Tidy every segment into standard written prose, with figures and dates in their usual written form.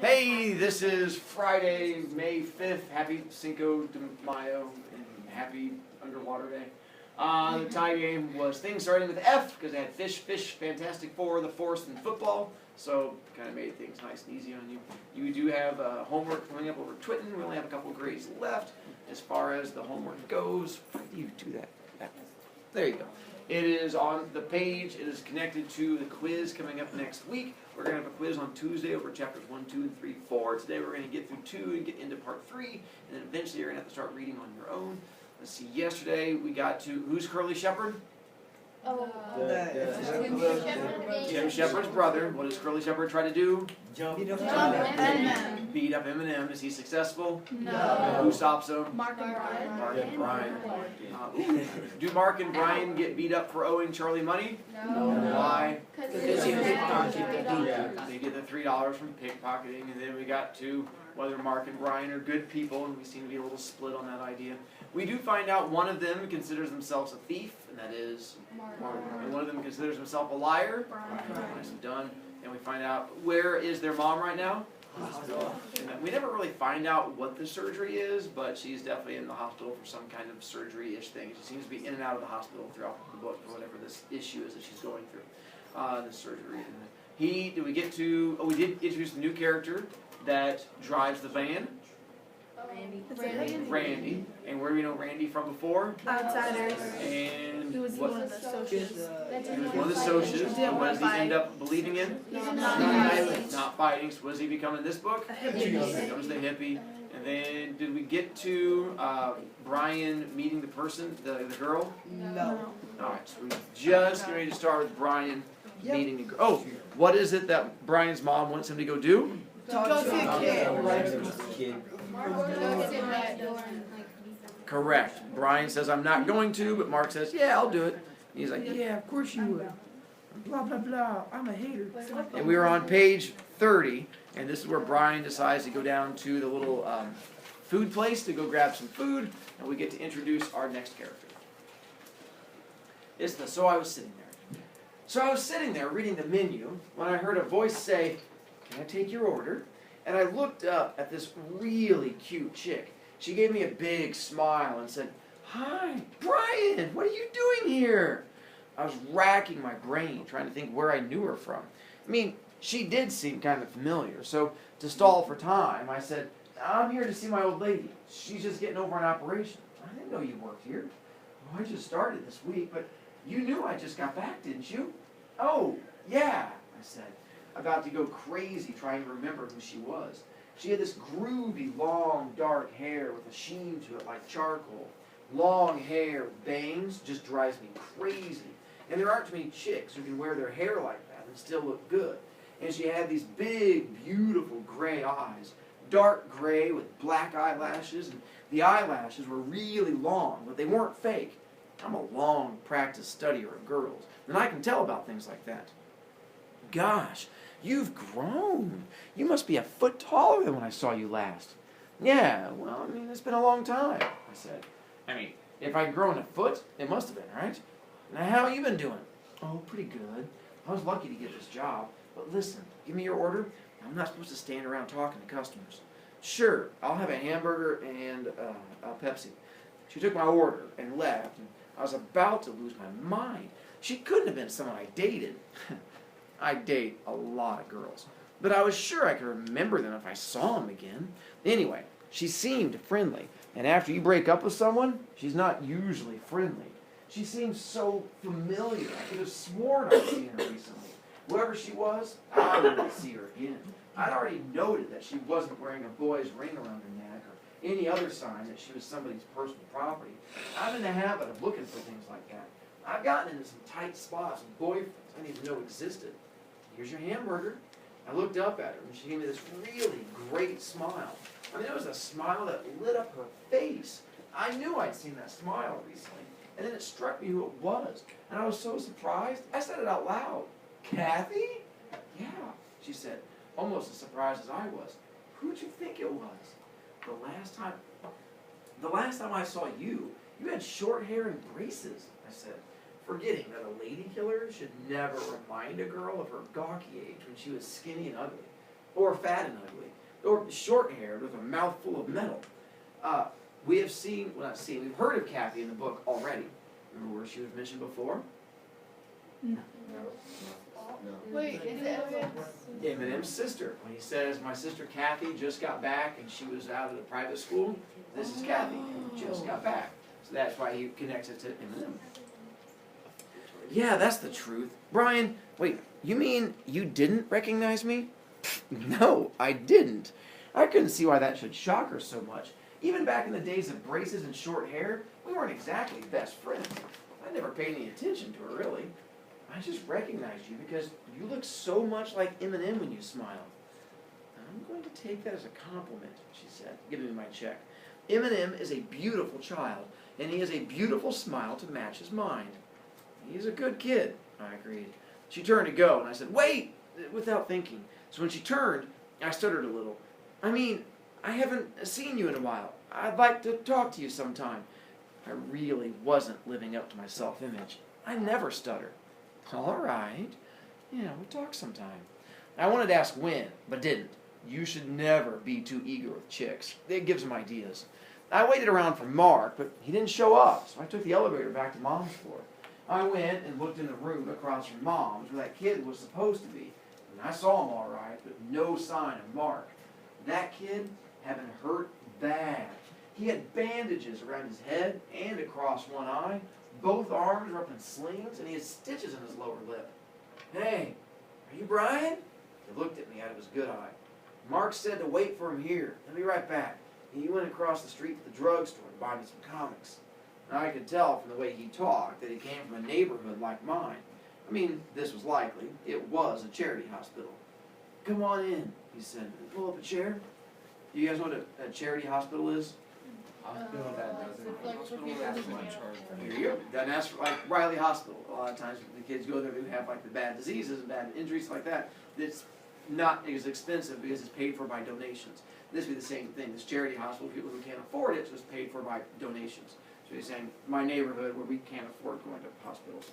Hey, this is Friday, May 5th. Happy Cinco de Mayo and happy Underwater Day. The tie game was things starting with F because they had fish, Fantastic Four, the Force, and football. So kind of made things nice and easy on you. You do have homework coming up over Twttin. We only have a couple grades left. As far as the homework goes, how do you do that? There you go. It is on the page. It is connected to the quiz coming up next week. We're going to have a quiz on Tuesday over chapters 1, 2, and 3, 4. Today we're going to get through 2 and get into part 3. And then eventually you're going to have to start reading on your own. Let's see, yesterday we got to, who's Curly Shepherd? Tim Shepherd's brother. What does Curly Shepherd try to do? Beat up Eminem. Beat up Eminem. Is he successful? No. Who stops him? Mark and Brian. Mark and Brian. Do Mark and Brian get beat up for owing Charlie money? No. Why? Because he pickpocketed. They get the $3 from pickpocketing, and then we got to whether Mark and Brian are good people, and we seem to be a little split on that idea. We do find out one of them considers themselves a thief, and that is Mark. And one of them considers himself a liar. Nicely done. And we find out where is their mom right now? Hospital. And we never really find out what the surgery is, but she's definitely in the hospital for some kind of surgery-ish thing. She seems to be in and out of the hospital throughout the book for whatever this issue is that she's going through. This surgery. We did introduce a new character that drives the van. Randy. And where do we know Randy from before? Outsiders. And He was one of the socials. He was one of the socials. And what does he end up believing in? Not fighting. So what does he become in this book? He becomes the hippie. And then did we get to Brian meeting the person, the girl? No. Alright, so we're just getting ready to start with Brian meeting the girl. Oh, what is it that Brian's mom wants him to go do? Go see a kid. Correct. Brian says, I'm not going to, but Mark says, yeah, I'll do it. And he's like, yeah, of course you would. Blah, blah, blah. I'm a hater. And we were on page 30, and this is where Brian decides to go down to the little food place to go grab some food, and we get to introduce our next character. So I was sitting there. So I was sitting there reading the menu when I heard a voice say, can I take your order? And I looked up at this really cute chick. She gave me a big smile and said, hi, Brian, what are you doing here? I was racking my brain trying to think where I knew her from. I mean, she did seem kind of familiar. So to stall for time, I said, I'm here to see my old lady. She's just getting over an operation. I didn't know you worked here. Well, I just started this week, but you knew I just got back, didn't you? Oh, yeah, I said, about to go crazy trying to remember who she was. She had this groovy, long, dark hair with a sheen to it like charcoal. Long hair with bangs just drives me crazy. And there aren't too many chicks who can wear their hair like that and still look good. And she had these big, beautiful gray eyes. Dark gray with black eyelashes. And the eyelashes were really long, but they weren't fake. I'm a long practice studier of girls, and I can tell about things like that. Gosh, you've grown. You must be a foot taller than when I saw you last. Yeah, well, I mean, it's been a long time, I said. I mean, if I'd grown a foot, it must have been, right? Now, how you been doing? Oh, pretty good. I was lucky to get this job. But listen, give me your order. I'm not supposed to stand around talking to customers. Sure, I'll have a hamburger and a Pepsi. She took my order and left, and I was about to lose my mind. She couldn't have been someone I dated. I date a lot of girls, but I was sure I could remember them if I saw them again. Anyway, she seemed friendly, and after you break up with someone, she's not usually friendly. She seemed so familiar. I could have sworn I'd seen her recently. Whoever she was, I wouldn't see her again. I'd already noted that she wasn't wearing a boy's ring around her neck or any other sign that she was somebody's personal property. I'm in the habit of looking for things like that. I've gotten into some tight spots with boyfriends I didn't even know existed. Here's your hamburger. I looked up at her, and she gave me this really great smile. I mean, it was a smile that lit up her face. I knew I'd seen that smile recently, and then it struck me who it was. And I was so surprised, I said it out loud. Kathy? Yeah, she said, almost as surprised as I was. Who'd you think it was? The last time I saw you, you had short hair and braces, I said, forgetting that a lady killer should never remind a girl of her gawky age when she was skinny and ugly. or fat and ugly, or short-haired with a mouthful of metal. We've heard of Kathy in the book already. Remember where she was mentioned before? Wait, is it Eminem's sister. When he says, my sister Kathy just got back and she was out at a private school, this is Kathy, who just got back. So that's why he connects it to Eminem. Yeah, that's the truth. Brian, wait, you mean you didn't recognize me? No, I didn't. I couldn't see why that should shock her so much. Even back in the days of braces and short hair, we weren't exactly best friends. I never paid any attention to her, really. I just recognized you because you look so much like Eminem when you smile. I'm going to take that as a compliment, she said, giving me my check. Eminem is a beautiful child, and he has a beautiful smile to match his mind. He's a good kid, I agreed. She turned to go, and I said, wait, without thinking. So when she turned, I stuttered a little. I mean, I haven't seen you in a while. I'd like to talk to you sometime. I really wasn't living up to my self-image. I never stutter. All right. Yeah, we'll talk sometime. I wanted to ask when, but didn't. You should never be too eager with chicks. It gives them ideas. I waited around for Mark, but he didn't show up, so I took the elevator back to Mom's floor. I went and looked in the room across from Mom's where that kid was supposed to be. And I saw him all right, but no sign of Mark. That kid had been hurt bad. He had bandages around his head and across one eye. Both arms were up in slings, and he had stitches in his lower lip. Hey, are you Brian? He looked at me out of his good eye. Mark said to wait for him here. I'll be right back. He went across the street to the drugstore to buy me some comics. Now, I could tell from the way he talked that he came from a neighborhood like mine. I mean, this was likely. It was a charity hospital. Come on in, he said. Pull up a chair. Do you guys know what a charity hospital is? Hospital that doesn't ask much. Here you go. Doesn't ask for, like Riley Hospital. A lot of times the kids go there who have like the bad diseases and bad injuries like that. It's not as expensive because it's paid for by donations. This would be the same thing. This charity hospital, people who can't afford it, so it's paid for by donations. So he's saying, my neighborhood where we can't afford going to hospitals.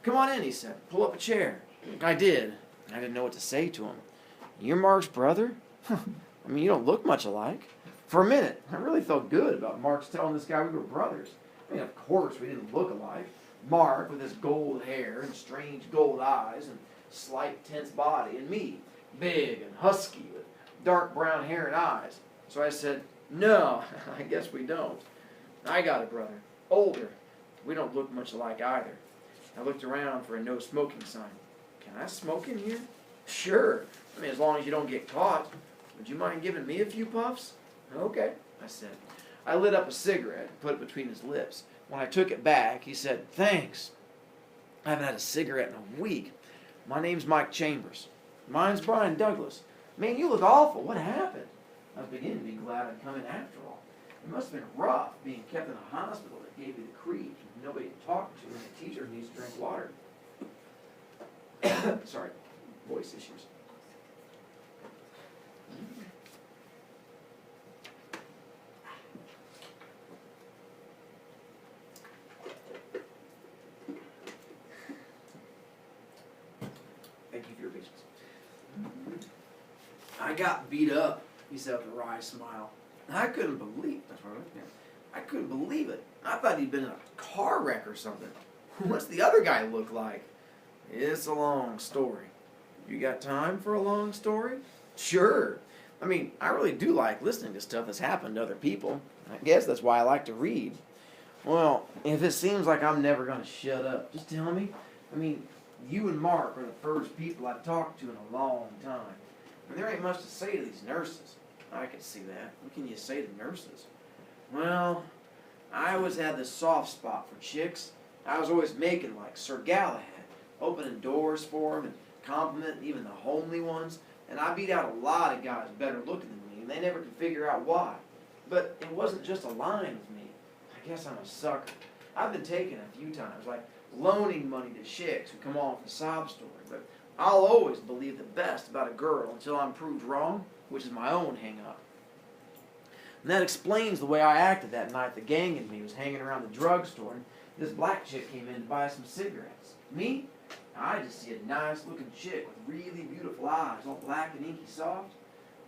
Come on in, he said. Pull up a chair. I did. I didn't know what to say to him. You're Mark's brother? I mean, you don't look much alike. For a minute, I really felt good about Mark's telling this guy we were brothers. I mean, of course, we didn't look alike. Mark with his gold hair and strange gold eyes and slight, tense body, and me, big and husky with dark brown hair and eyes. So I said, no, I guess we don't. I got a brother, older. We don't look much alike either. I looked around for a no smoking sign. Can I smoke in here? Sure. I mean, as long as you don't get caught. Would you mind giving me a few puffs? Okay, I said. I lit up a cigarette and put it between his lips. When I took it back, he said, thanks. I haven't had a cigarette in a week. My name's Mike Chambers. Mine's Brian Douglas. Man, you look awful. What happened? I was beginning to be glad I'd come in after all. It must have been rough being kept in a hospital that gave you the creeps with nobody to talk to and the teacher needs to drink water. Sorry, voice issues. Thank you for your patience. I got beat up, he said with a wry smile. I couldn't believe that's what I looked at. I couldn't believe it. I thought he'd been in a car wreck or something. What's the other guy look like? It's a long story. You got time for a long story? Sure. I mean, I really do like listening to stuff that's happened to other people. I guess that's why I like to read. Well, if it seems like I'm never going to shut up, just tell me. I mean, you and Mark are the first people I've talked to in a long time. And there ain't much to say to these nurses. I can see that. What can you say to nurses? Well, I always had this soft spot for chicks. I was always making like Sir Galahad, opening doors for them and complimenting even the homely ones. And I beat out a lot of guys better looking than me, and they never could figure out why. But it wasn't just a line with me. I guess I'm a sucker. I've been taken a few times, like loaning money to chicks who come on with a sob story. But I'll always believe the best about a girl until I'm proved wrong, which is my own hang-up. And that explains the way I acted that night the gang and me was hanging around the drugstore, and this black chick came in to buy some cigarettes. Me? I just see a nice looking chick with really beautiful eyes, all black and inky soft.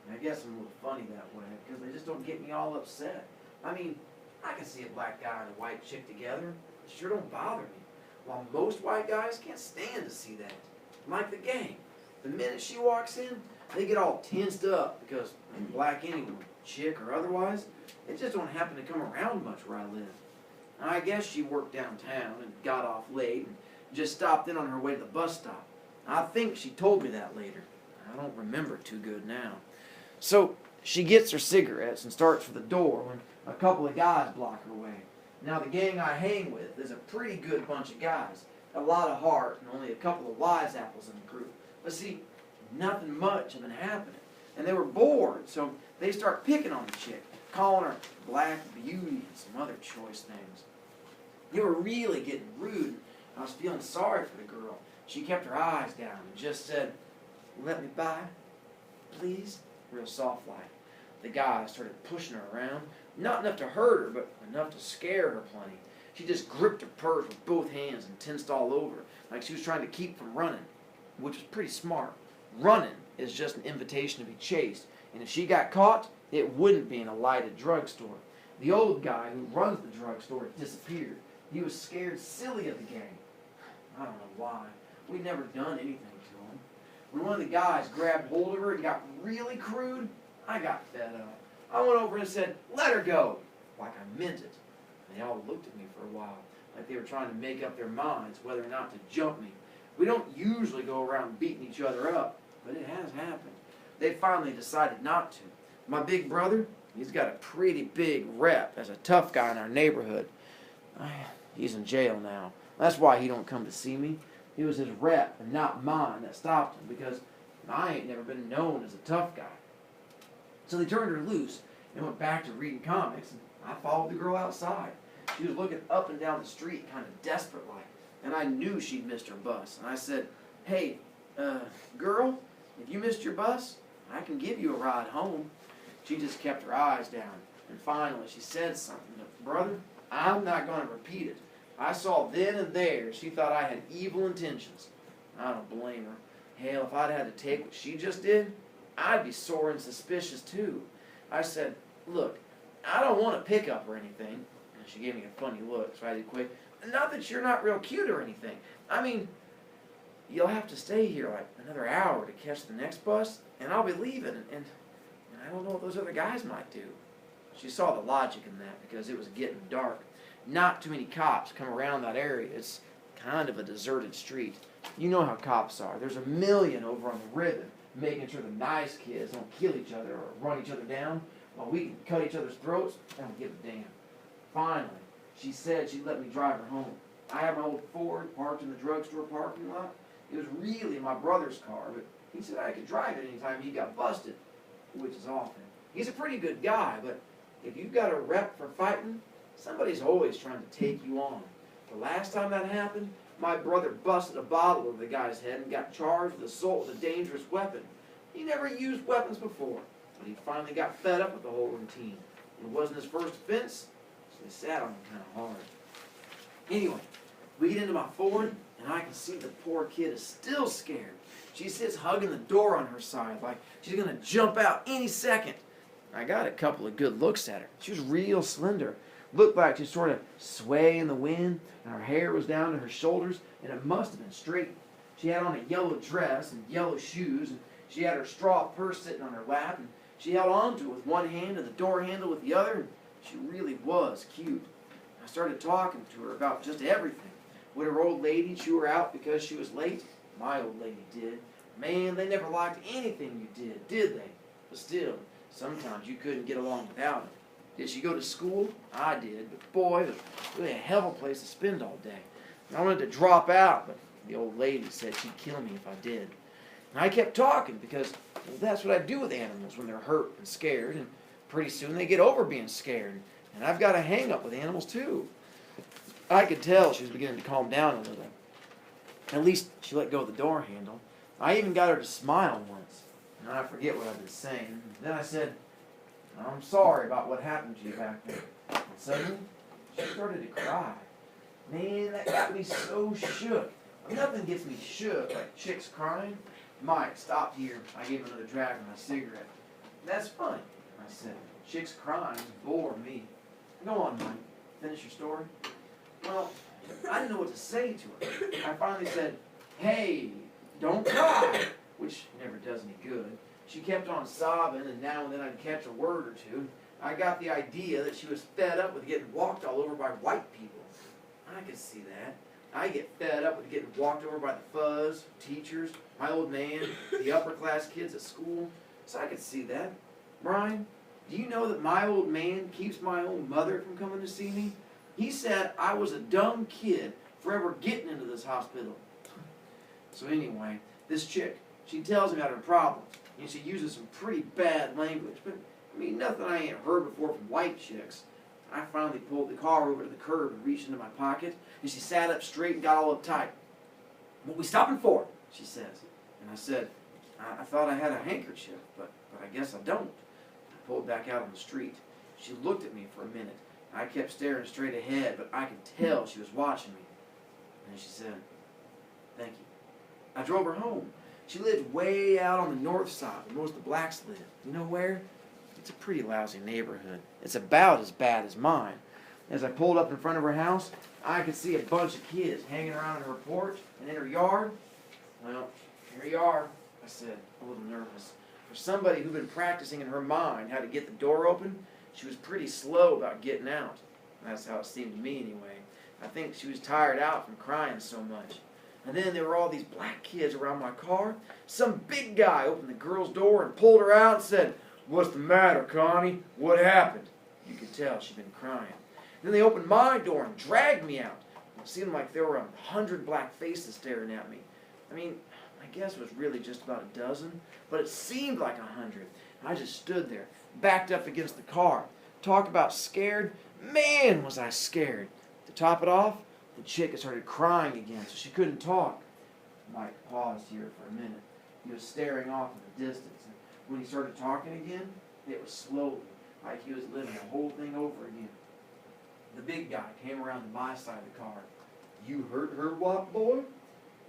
And I guess I'm a little funny that way, because they just don't get me all upset. I mean, I can see a black guy and a white chick together. It sure don't bother me. While most white guys can't stand to see that. Like the gang. The minute she walks in, they get all tensed up because black anyone, chick or otherwise, they just don't happen to come around much where I live. I guess she worked downtown and got off late and just stopped in on her way to the bus stop. I think she told me that later. I don't remember too good now. So she gets her cigarettes and starts for the door when a couple of guys block her way. Now the gang I hang with is a pretty good bunch of guys. A lot of heart and only a couple of wise apples in the group. But see, nothing much had been happening. And they were bored, so they start picking on the chick, calling her Black Beauty and some other choice things. They were really getting rude. I was feeling sorry for the girl. She kept her eyes down and just said, "Let me by, please," real soft like. The guys started pushing her around, not enough to hurt her, but enough to scare her plenty. She just gripped her purse with both hands and tensed all over, like she was trying to keep from running, which was pretty smart. Running is just an invitation to be chased, and if she got caught, it wouldn't be in a lighted drugstore. The old guy who runs the drugstore disappeared. He was scared silly of the gang. I don't know why. We'd never done anything to him. When one of the guys grabbed hold of her and got really crude, I got fed up. I went over and said, "Let her go," like I meant it. They all looked at me for a while, like they were trying to make up their minds whether or not to jump me. We don't usually go around beating each other up, but it has happened. They finally decided not to. My big brother, he's got a pretty big rep as a tough guy in our neighborhood. He's in jail now. That's why he don't come to see me. It was his rep and not mine that stopped him, because I ain't never been known as a tough guy. So they turned her loose and went back to reading comics, and I followed the girl outside. She was looking up and down the street kind of desperate-like, and I knew she'd missed her bus. And I said, "Hey, girl, if you missed your bus, I can give you a ride home." She just kept her eyes down, and finally she said something. "Brother, I'm not going to repeat it. I saw then and there she thought I had evil intentions." I don't blame her. Hell, if I'd had to take what she just did, I'd be sore and suspicious too. I said, "Look, I don't want to pick up or anything." And she gave me a funny look, so I did quick. "Not that you're not real cute or anything. I mean, you'll have to stay here like another hour to catch the next bus, and I'll be leaving, and I don't know what those other guys might do." She saw the logic in that because it was getting dark. Not too many cops come around that area. It's kind of a deserted street. You know how cops are. There's a million over on the ribbon, making sure the nice kids don't kill each other or run each other down, while we can cut each other's throats and don't give a damn. Finally, she said she'd let me drive her home. I have my old Ford parked in the drugstore parking lot. It was really my brother's car, but he said I could drive it anytime he got busted, which is often. He's a pretty good guy, but if you've got a rep for fighting, somebody's always trying to take you on. The last time that happened, my brother busted a bottle over the guy's head and got charged with assault with a dangerous weapon. He never used weapons before, but he finally got fed up with the whole routine. It wasn't his first offense, so they sat on him kind of hard. Anyway, we get into my Ford, and I can see the poor kid is still scared. She sits hugging the door on her side like she's going to jump out any second. I got a couple of good looks at her. She was real slender. Looked like she sort of sway in the wind, and her hair was down to her shoulders, and it must have been straightened. She had on a yellow dress and yellow shoes, and she had her straw purse sitting on her lap, and she held on to it with one hand and the door handle with the other, and she really was cute. I started talking to her about just everything. Would her old lady chew her out because she was late? My old lady did. Man, they never liked anything you did they? But still, sometimes you couldn't get along without it. Did she go to school? I did, but boy, it was really a hell of a place to spend all day. I wanted to drop out, but the old lady said she'd kill me if I did. And I kept talking because that's what I do with animals when they're hurt and scared, and pretty soon they get over being scared. And I've got a hang-up with animals too. I could tell she was beginning to calm down a little. At least she let go of the door handle. I even got her to smile once. And I forget what I was saying. Then I said, "I'm sorry about what happened to you back there." And suddenly, she started to cry. Man, that got me so shook. Nothing gets me shook like chicks crying. Mike stopped here. I gave him another drag of my cigarette. That's funny, I said. Chicks crying bore me. Go on, Mike. Finish your story. Well, I didn't know what to say to her. I finally said, hey, don't cry, which never does any good. She kept on sobbing, and now and then I'd catch a word or two. I got the idea that she was fed up with getting walked all over by white people. I could see that. I get fed up with getting walked over by the fuzz, teachers, my old man, the upper class kids at school. So I could see that. Brian, do you know that my old man keeps my own mother from coming to see me? He said I was a dumb kid for ever getting into this hospital. So anyway, this chick, she tells me about her problems. And she uses some pretty bad language, but I mean, nothing I ain't heard before from white chicks. I finally pulled the car over to the curb and reached into my pocket, and she sat up straight and got all uptight. What we stopping for? She says. And I said, I thought I had a handkerchief, but I guess I don't. I pulled back out on the street. She looked at me for a minute. I kept staring straight ahead, but I could tell she was watching me. And she said, thank you. I drove her home. She lived way out on the north side, where most of the blacks live. You know where? It's a pretty lousy neighborhood. It's about as bad as mine. As I pulled up in front of her house, I could see a bunch of kids hanging around in her porch and in her yard. Well, here you are, I said, a little nervous. For somebody who'd been practicing in her mind how to get the door open, she was pretty slow about getting out. That's how it seemed to me anyway. I think she was tired out from crying so much. And then there were all these black kids around my car. Some big guy opened the girl's door and pulled her out and said, "What's the matter, Connie? What happened?" You could tell she'd been crying. Then they opened my door and dragged me out. It seemed like there were 100 black faces staring at me. I mean, I guess it was really just about a dozen, but it seemed like 100. I just stood there, backed up against the car. Talk about scared. Man, was I scared. To top it off, the chick had started crying again, so she couldn't talk. Mike paused here for a minute. He was staring off in the distance. And when he started talking again, it was slowly, like he was living the whole thing over again. The big guy came around to my side of the car. "You hurt her, what, boy?"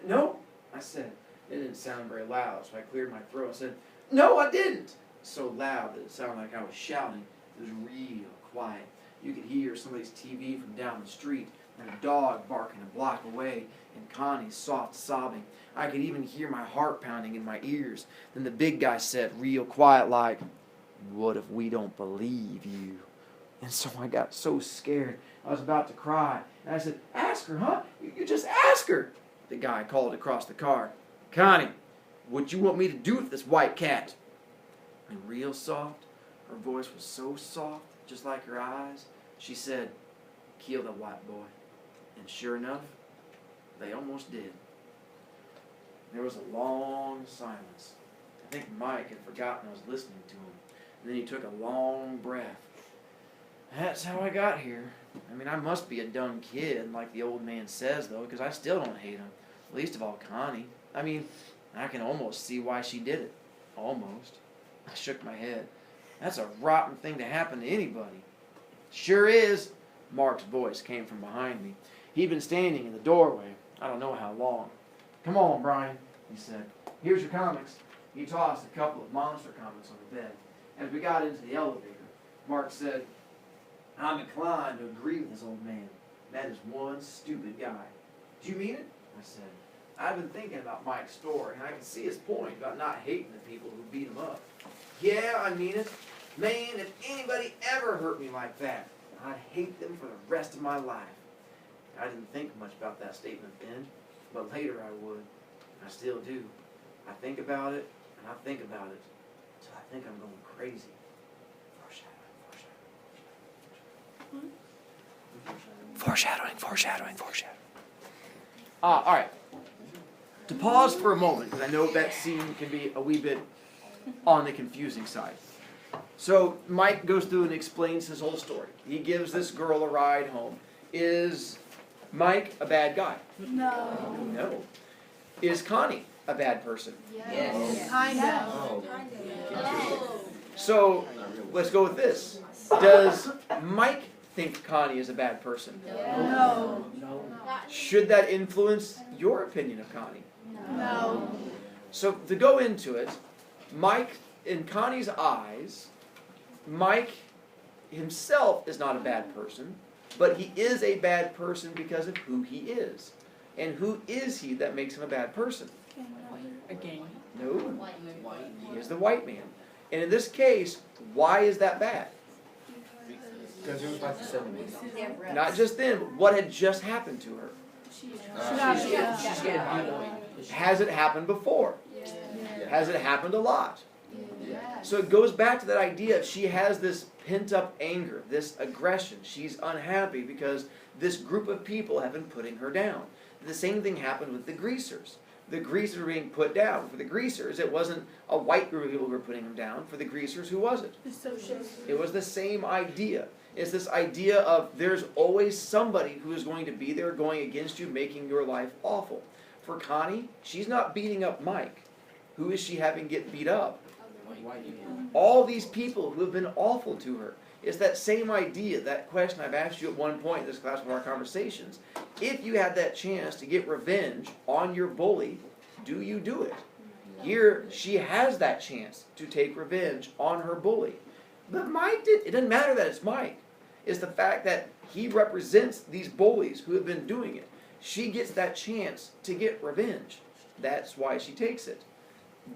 "No," I said. It didn't sound very loud, so I cleared my throat and said, "No, I didn't." So loud that it sounded like I was shouting. It was real quiet. You could hear somebody's TV from down the street, and a dog barking a block away, and Connie's soft sobbing. I could even hear my heart pounding in my ears. Then the big guy said, real quiet like, "What if we don't believe you?" And so I got so scared, I was about to cry. And I said, "Ask her, huh? You just ask her." The guy called across the car, "Connie, what you want me to do with this white cat?" And real soft, her voice was so soft, just like her eyes, she said, "Kill the white boy." And sure enough, they almost did. There was a long silence. I think Mike had forgotten I was listening to him. And then he took a long breath. That's how I got here. I mean, I must be a dumb kid, like the old man says, though, because I still don't hate him. Least of all Connie. I mean, I can almost see why she did it. Almost. I shook my head. That's a rotten thing to happen to anybody. "Sure is." Mark's voice came from behind me. He'd been standing in the doorway, I don't know how long. "Come on, Brian," he said. "Here's your comics." He tossed a couple of monster comics on the bed. As we got into the elevator, Mark said, "I'm inclined to agree with this old man. That is one stupid guy." "Do you mean it?" I said. "I've been thinking about Mike's story, and I can see his point about not hating the people who beat him up." "Yeah, I mean it. Man, if anybody ever hurt me like that, I'd hate them for the rest of my life." I didn't think much about that statement then, but later I would. I still do. I think about it, and I think about it, till I think I'm going crazy. Foreshadowing. All right. To pause for a moment, because I know that scene can be a wee bit on the confusing side. So Mike goes through and explains his whole story. He gives this girl a ride home. Is Mike a bad guy? No. No. Is Connie a bad person? Yes. Kind of. So let's go with this. Does Mike think Connie is a bad person? No. No. Should that influence your opinion of Connie? No. So to go into it, Mike, in Connie's eyes, Mike himself is not a bad person, but he is a bad person because of who he is. And who is he that makes him a bad person? Again. No, he is the white man. And in this case, why is that bad? Because it was like the 70s. Not just then, but what had just happened to her. She's getting beat up. Has it happened before? Yeah. Has it happened a lot? Yeah. So it goes back to that idea of she has this pent-up anger, this aggression. She's unhappy because this group of people have been putting her down. The same thing happened with the greasers. The greasers were being put down. For the greasers, it wasn't a white group of people who were putting them down. For the greasers, who was it? The socialists. It was the same idea. It's this idea of there's always somebody who is going to be there going against you, making your life awful. For Connie, she's not beating up Mike. Who is she having get beat up? All these people who have been awful to her. It's that same idea, that question I've asked you at one point in this class of our conversations. If you had that chance to get revenge on your bully, do you do it? Here, she has that chance to take revenge on her bully. But Mike did. It doesn't matter that it's Mike. It's the fact that he represents these bullies who have been doing it. She gets that chance to get revenge. That's why she takes it.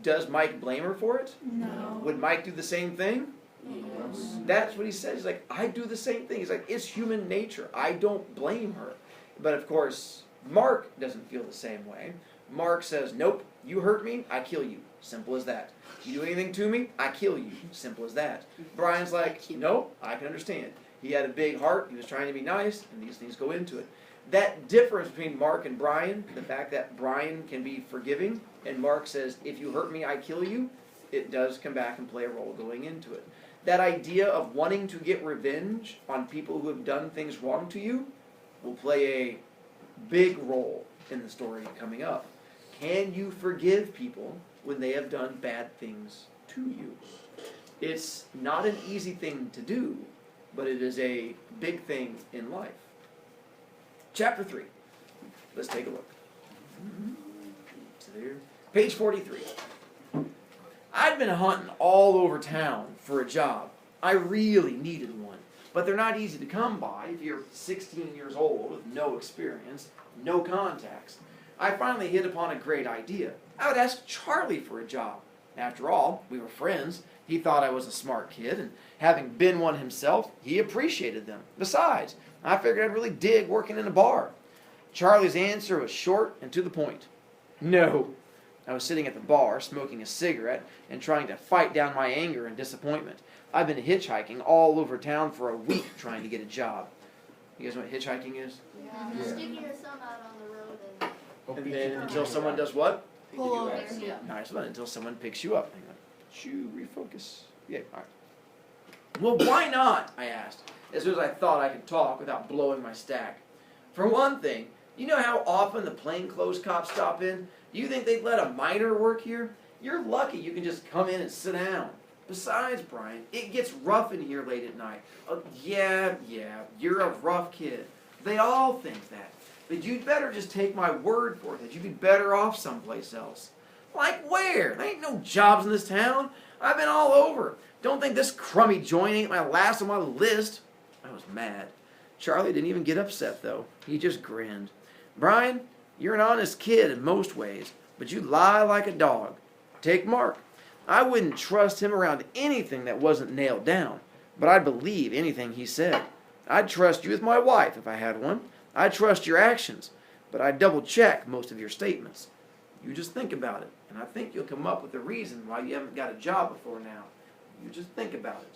Does Mike blame her for it? No. Would Mike do the same thing? Yes. That's what he says. He's like, I do the same thing. He's like, it's human nature. I don't blame her. But of course, Mark doesn't feel the same way. Mark says, nope, you hurt me, I kill you. Simple as that. You do anything to me, I kill you. Simple as that. Brian's like, nope, I can understand. He had a big heart, he was trying to be nice, and these things go into it. That difference between Mark and Brian, the fact that Brian can be forgiving, and Mark says, if you hurt me, I kill you, it does come back and play a role going into it. That idea of wanting to get revenge on people who have done things wrong to you will play a big role in the story coming up. Can you forgive people when they have done bad things to you? It's not an easy thing to do, but it is a big thing in life. Chapter 3. Let's take a look. So there. Page 43. I'd been hunting all over town for a job. I really needed one. But they're not easy to come by if you're 16 years old with no experience, no contacts. I finally hit upon a great idea. I would ask Charlie for a job. After all, we were friends. He thought I was a smart kid, and having been one himself, he appreciated them. Besides, I figured I'd really dig working in a bar. Charlie's answer was short and to the point. No. I was sitting at the bar, smoking a cigarette, and trying to fight down my anger and disappointment. I've been hitchhiking all over town for a week trying to get a job. You guys know what hitchhiking is? Yeah. Sticking your thumb out on the road And then until someone does what? Pull over. Nice one. Until someone picks you up. Hang on. Shoo, refocus. Yeah, all right. Well, why not? I asked, as soon as I thought I could talk without blowing my stack. For one thing, you know how often the plainclothes cops stop in? Do you think they'd let a miner work here? You're lucky you can just come in and sit down. Besides, Brian, it gets rough in here late at night. Yeah, you're a rough kid. They all think that. But you'd better just take my word for it that you'd be better off someplace else. Like where? There ain't no jobs in this town. I've been all over. Don't think this crummy joint ain't my last on my list. I was mad. Charlie didn't even get upset, though. He just grinned. Brian, you're an honest kid in most ways, but you lie like a dog. Take Mark. I wouldn't trust him around anything that wasn't nailed down, but I'd believe anything he said. I'd trust you with my wife if I had one. I'd trust your actions, but I'd double-check most of your statements. You just think about it, and I think you'll come up with a reason why you haven't got a job before now. You just think about it.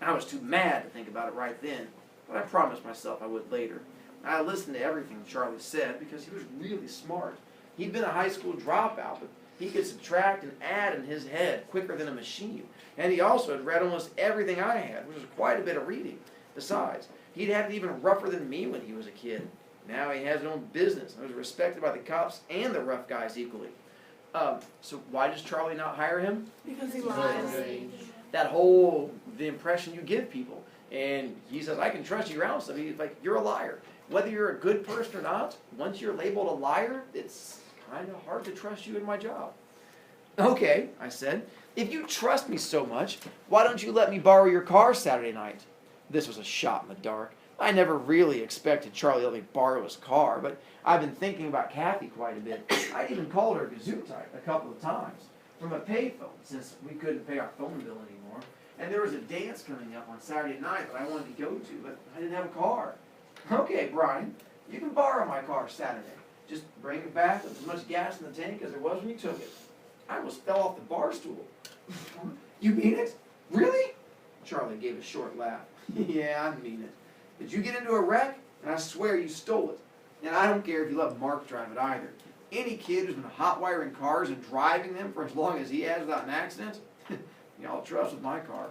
I was too mad to think about it right then, but I promised myself I would later. I listened to everything Charlie said because he was really smart. He'd been a high school dropout, but he could subtract and add in his head quicker than a machine. And he also had read almost everything I had, which was quite a bit of reading. Besides, he'd had it even rougher than me when he was a kid. Now he has his own business and was respected by the cops and the rough guys equally. So why does Charlie not hire him? Because he lies. That whole, the impression you give people. And he says, I can trust you around stuff. He's like, you're a liar. Whether you're a good person or not, once you're labeled a liar, it's kind of hard to trust you in my job. Okay, I said, if you trust me so much, why don't you let me borrow your car Saturday night? This was a shot in the dark. I never really expected Charlie to let me borrow his car, but I've been thinking about Kathy quite a bit. I even called her Gesundheit a couple of times from a payphone since we couldn't pay our phone bill anymore. And there was a dance coming up on Saturday night that I wanted to go to, but I didn't have a car. Okay, Brian, you can borrow my car Saturday. Just bring it back with as much gas in the tank as there was when you took it. I almost fell off the bar stool. You mean it? Really? Charlie gave a short laugh. Yeah, I mean it. Did you get into a wreck? And I swear you stole it. And I don't care if you let Mark drive it either. Any kid who's been hot wiring cars and driving them for as long as he has without an accident, y'all trust with my car.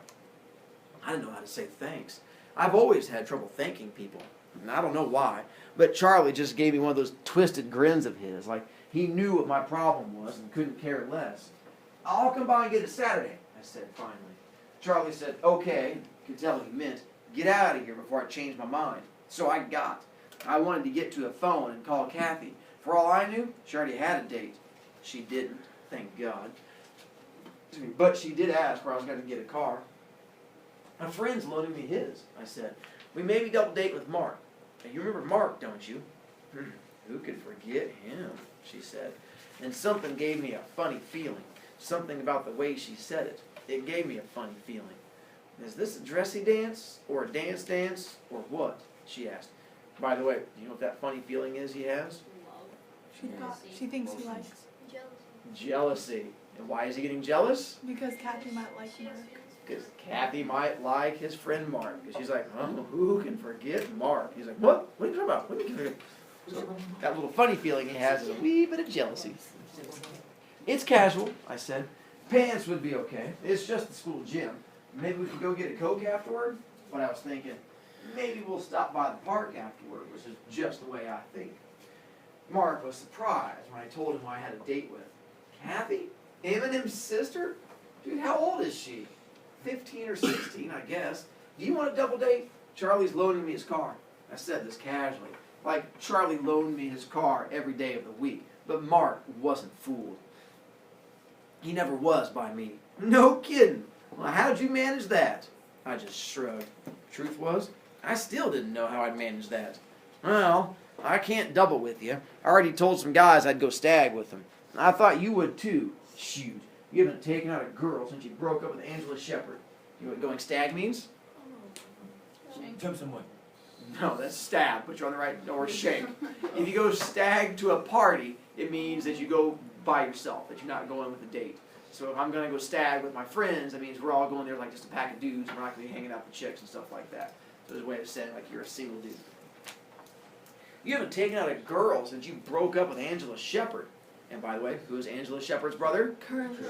I didn't know how to say thanks. I've always had trouble thanking people. And I don't know why, but Charlie just gave me one of those twisted grins of his, like he knew what my problem was and couldn't care less. I'll come by and get it Saturday, I said finally. Charlie said, okay, could tell what he meant. Get out of here before I change my mind. So I got. I wanted to get to a phone and call Kathy. For all I knew, she already had a date. She didn't, thank God. But she did ask where I was going to get a car. A friend's loaning me his, I said. We maybe double date with Mark. And you remember Mark, don't you? Who could forget him, she said. And something gave me a funny feeling. Something about the way she said it. It gave me a funny feeling. Is this a dressy dance, or a dance, or what? She asked. By the way, do you know what that funny feeling is he has? She thinks he likes. Jealousy. And why is he getting jealous? Because Kathy might like Mark. Because Kathy might like his friend Mark. Because she's like, oh, who can forget Mark? He's like, what? What are you talking about? What are you forget? So that little funny feeling he has is a wee bit of jealousy. It's casual, I said. Pants would be okay. It's just the school gym. Maybe we could go get a Coke afterward? But I was thinking, maybe we'll stop by the park afterward, which is just the way I think. Mark was surprised when I told him I had a date with Kathy, Eminem's sister? Dude, how old is she? 15 or 16, I guess. Do you want a double date? Charlie's loaning me his car. I said this casually, like Charlie loaned me his car every day of the week. But Mark wasn't fooled. He never was by me. No kidding. Well, how'd you manage that? I just shrugged. Truth was, I still didn't know how I'd manage that. Well, I can't double with you. I already told some guys I'd go stag with them. I thought you would too. Shoot, you haven't taken out a girl since you broke up with Angela Shepherd. You know what going stag means? Jump someone. No, that's stab, put you on the right, or shake. If you go stag to a party, it means that you go by yourself, that you're not going with a date. So if I'm going to go stag with my friends, that means we're all going there like just a pack of dudes, and we're not going to be hanging out with chicks and stuff like that. So there's a way of saying like you're a single dude. You haven't taken out a girl since you broke up with Angela Shepherd. And by the way, who is Angela Shepherd's brother? Curtis.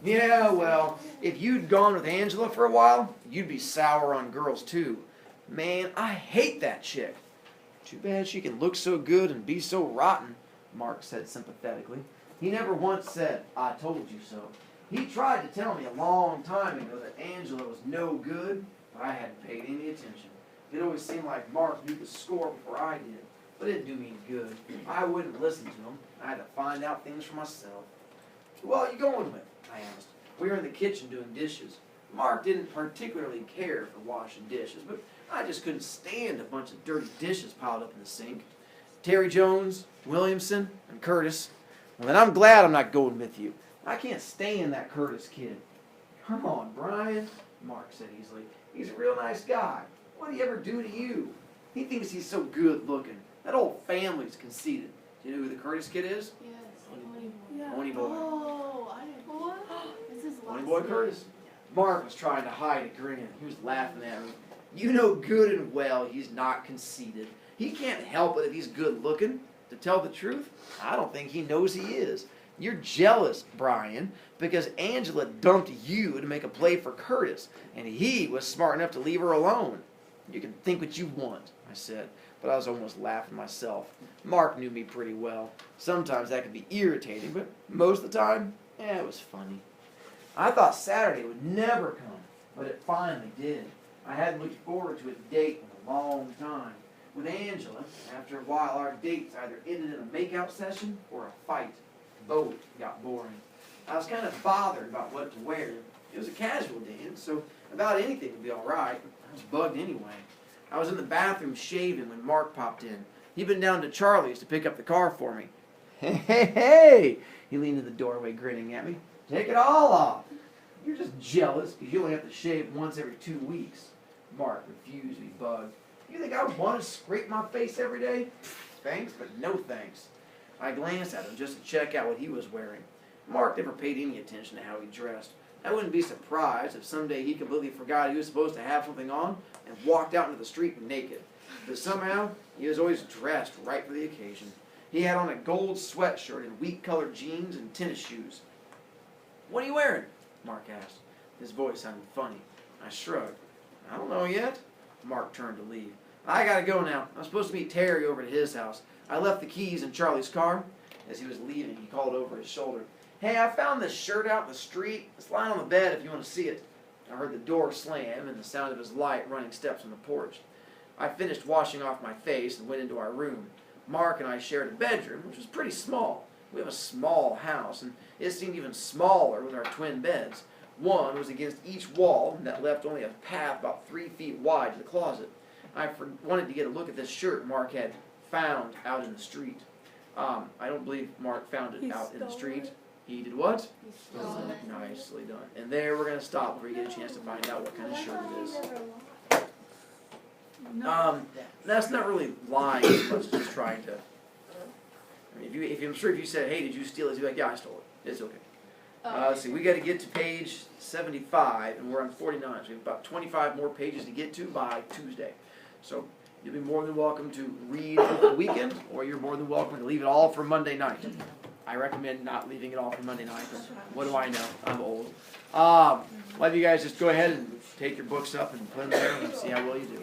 Yeah, well, if you'd gone with Angela for a while, you'd be sour on girls too. Man, I hate that chick. Too bad she can look so good and be so rotten, Mark said sympathetically. He never once said, I told you so. He tried to tell me a long time ago that Angela was no good, but I hadn't paid any attention. It always seemed like Mark knew the score before I did, but it didn't do me good. I wouldn't listen to him. I had to find out things for myself. Who are you going with? I asked. We were in the kitchen doing dishes. Mark didn't particularly care for washing dishes, but I just couldn't stand a bunch of dirty dishes piled up in the sink. Terry Jones, Williamson, and Curtis. Well, then I'm glad I'm not going with you. I can't stand that Curtis kid. Come on, Brian, Mark said easily. He's a real nice guy. What did he ever do to you? He thinks he's so good looking. That whole family's conceited. Do you know who the Curtis kid is? Yes. Yeah. Pony boy. Oh, I didn't. What? This is Pony last boy year. Curtis. Mark was trying to hide a grin. He was laughing at me. You know good and well he's not conceited. He can't help it if he's good looking. To tell the truth, I don't think he knows he is. You're jealous, Brian, because Angela dumped you to make a play for Curtis, and he was smart enough to leave her alone. You can think what you want, I said, but I was almost laughing myself. Mark knew me pretty well. Sometimes that could be irritating, but most of the time, it was funny. I thought Saturday would never come, but it finally did. I hadn't looked forward to a date in a long time. With Angela, after a while, our dates either ended in a makeout session or a fight. Both got boring. I was kind of bothered about what to wear. It was a casual dance, so about anything would be all right. I was bugged anyway. I was in the bathroom shaving when Mark popped in. He'd been down to Charlie's to pick up the car for me. Hey, hey, hey! He leaned in the doorway grinning at me. Take it all off. You're just jealous because you only have to shave once every 2 weeks. Mark refused to be bugged. You think I want to scrape my face every day? Thanks, but no thanks. I glanced at him just to check out what he was wearing. Mark never paid any attention to how he dressed. I wouldn't be surprised if someday he completely forgot he was supposed to have something on and walked out into the street naked. But somehow, he was always dressed right for the occasion. He had on a gold sweatshirt and wheat-colored jeans and tennis shoes. What are you wearing? Mark asked. His voice sounded funny. I shrugged. I don't know yet. Mark turned to leave. I gotta go now. I'm supposed to meet Terry over at his house. I left the keys in Charlie's car. As he was leaving, he called over his shoulder. Hey, I found this shirt out in the street. It's lying on the bed if you want to see it. I heard the door slam and the sound of his light running steps on the porch. I finished washing off my face and went into our room. Mark and I shared a bedroom, which was pretty small. We have a small house, and it seemed even smaller with our twin beds. One was against each wall, and that left only a path about 3 feet wide to the closet. I wanted to get a look at this shirt Mark had found out in the street. I don't believe Mark found it out in the street. He did what? Nicely done. And there we're going to stop before you get a chance to find out what kind of shirt it is. That's not really lying as much as just trying to. I mean, I'm sure if you said, "Hey, did you steal it?" You'd be like, "Yeah, I stole it. It's okay." Let's see. We got to get to page 75, and we're on 49. So we have about 25 more pages to get to by Tuesday. So you'll be more than welcome to read over the weekend, or you're more than welcome to leave it all for Monday night. I recommend not leaving it all for Monday night. But what do I know? I'm old. Let you guys just go ahead and take your books up and put them there and see how well you do.